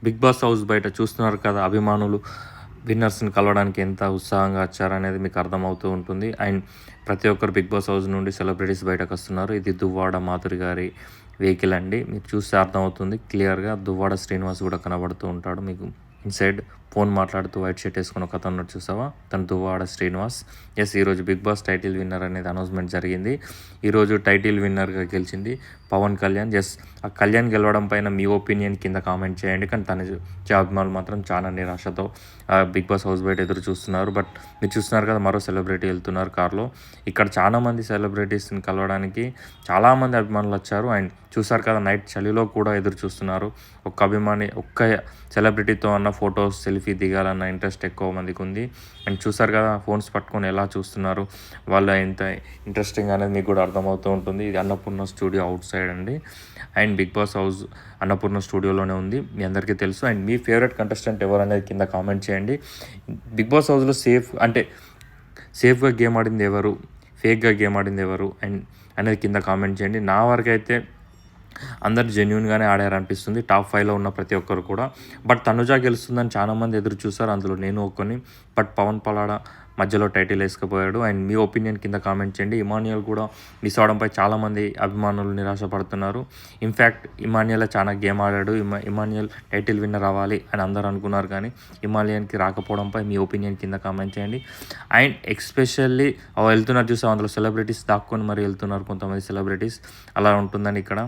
Big Boss house బయట చూస్తున్నారు కదా అభిమానులు విన్నర్స్ని కలవడానికి ఎంత ఉత్సాహంగా వచ్చారనేది మీకు అర్థమవుతూ ఉంటుంది. అండ్ ప్రతి ఒక్కరు బిగ్ బాస్ హౌస్ నుండి సెలబ్రిటీస్ బయటకు వస్తున్నారు. ఇది దువ్వాడ మాధురి గారి వెహికల్ అండి. మీరు చూస్తే అర్థమవుతుంది క్లియర్గా. దువ్వాడ శ్రీనివాస్ కూడా కనబడుతూ ఉంటాడు మీకు ఇన్సైడ్. ఫోన్ మాట్లాడుతూ వైట్ షర్ట్ వేసుకుని ఒక అతను చూసావా, తను దువ్వాడ శ్రీనివాస్. ఈరోజు బిగ్ బాస్ టైటిల్ విన్నర్ అనేది అనౌన్స్మెంట్ జరిగింది. ఈరోజు టైటిల్ విన్నర్గా గెలిచింది పవన్ కళ్యాణ్. ఆ కళ్యాణ్ గెలవడం పైన మీ ఒపీనియన్ కింద కామెంట్ చేయండి. కానీ తన అభిమానులు మాత్రం చాలా నిరాశతో బిగ్ బాస్ హౌస్ బయట ఎదురు చూస్తున్నారు. బట్ మీరు చూస్తున్నారు కదా, మరో సెలబ్రిటీ వెళ్తున్నారు కార్లో. ఇక్కడ చాలామంది సెలబ్రిటీస్ని కలవడానికి చాలామంది అభిమానులు వచ్చారు. అండ్ చూసారు కదా, నైట్ చలిలో కూడా ఎదురు చూస్తున్నారు. ఒక్క సెలబ్రిటీతో అన్న ఫొటోస్ సెల్ఫీ దిగాలన్న ఇంట్రెస్ట్ ఎక్కువ మందికి ఉంది. అండ్ చూసారు కదా, ఫోన్స్ పట్టుకొని ఎలా చూస్తున్నారు, వాళ్ళు ఎంత ఇంట్రెస్టింగ్ అనేది మీకు కూడా అర్థమవుతూ ఉంటుంది. ఇది అన్నపూర్ణ స్టూడియో అవుట్ సైడ్ అండి. And Bigg Boss house Annapurna స్టూడియోలోనే ఉంది, మీ అందరికీ తెలుసు. అండ్ మీ ఫేవరెట్ కంటెస్టెంట్ ఎవరు అనేది కింద కామెంట్ చేయండి. బిగ్ బాస్ హౌస్లో సేఫ్గా గేమ్ ఆడింది ఎవరు, ఫేక్గా గేమ్ ఆడింది ఎవరు అండ్ అనేది కింద కామెంట్ చేయండి. నా వరకు అయితే అందరు జెన్యున్గానే ఆడారనిపిస్తుంది, టాప్ 5లో ఉన్న ప్రతి ఒక్కరు కూడా. బట్ తనుజ గెలుస్తుందని చాలామంది ఎదురు చూస్తారు, అందులో నేను ఒక్కని. బట్ పవన్ పలాడ మధ్యలో టైటిల్ వేసుకుపోయాడు. అండ్ మీ ఒపీనియన్ కింద కామెంట్ చేయండి. ఇమాన్యుయల్ కూడా మిస్ అవడంపై చాలామంది అభిమానులు నిరాశపడుతున్నారు. ఇన్ఫ్యాక్ట్ ఇమాన్యుయల్ చాలా గేమ్ ఆడాడు, ఇమాన్యుయల్ టైటిల్ విన్నర్ అవ్వాలి అని అందరూ అనుకున్నారు. కానీ ఇమాన్యుయల్కి రాకపోవడంపై మీ ఒపీనియన్ కింద కామెంట్ చేయండి. అండ్ ఎక్స్పెషల్లీ వెళ్తున్నారు చూసాం, అందులో సెలబ్రిటీస్ దాక్కొని మరి వెళ్తున్నారు కొంతమంది సెలబ్రిటీస్. అలా ఉంటుందని ఇక్కడ